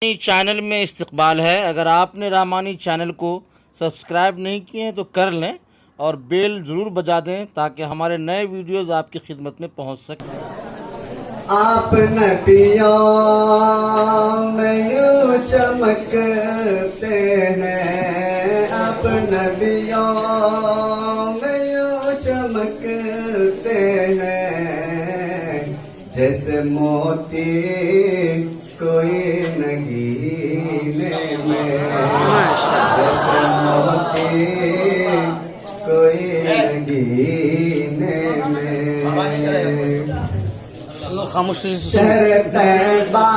Channel में इस्तकबाल है। अगर आपने रामानी चैनल को सब्सक्राइब नहीं किए हैं तो कर लें और बेल ज़रूर बजा दें ताकि हमारे नए वीडियोस आपकी खिदमत में पहुंच सकें। आप नबियों में यूं चमकते हैं, आप नबियों में यूं चमकते हैं, जैसे मोती कोई नगीने में, जैसे मोती कोई नगीने में। शहर तैबा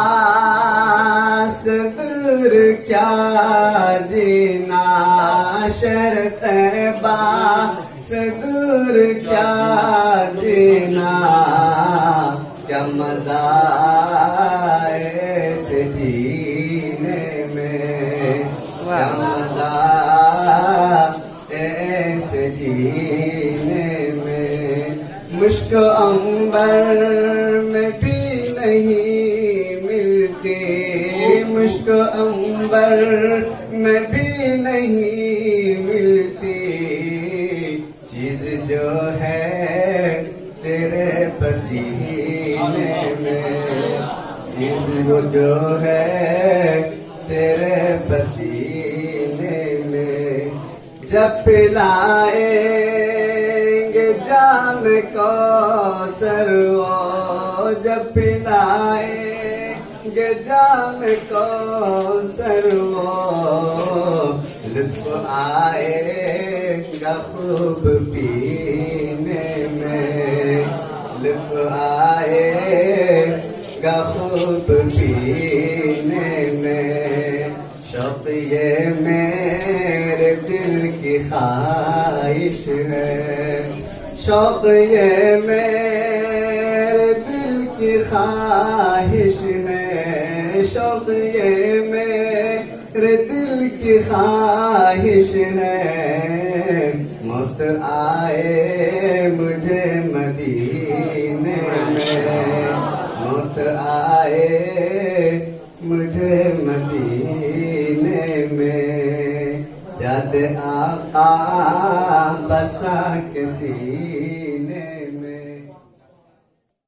से दूर क्या जीना, शहर तैबा से दूर क्या जीना, क्या मजा ऐसे जीने में, क्या मजा ऐसे जीने में। मुश्क अंबर में भी नहीं मिलती, मुश्क अंबर में भी नहीं मिलती, चीज जो है तेरे पसीने में, चीज जो है तेरे पसीने में। जब पिलाए जाम कौसर वो, जब पिलाएंगे जाम कौसर वो, लुत्फ आएगा खूब पीने में, लुत्फ आएगा खूब पीने में। शौक ये मेरे दिल की ख्वाहिश है, शौक ये मेरे दिल की ख्वाहिश है, शौक ये मेरे दिल की ख्वाहिश है। मौत आए मुझे मदीने में, मौत आए मुझे मदीने में। याद आका बसा किसी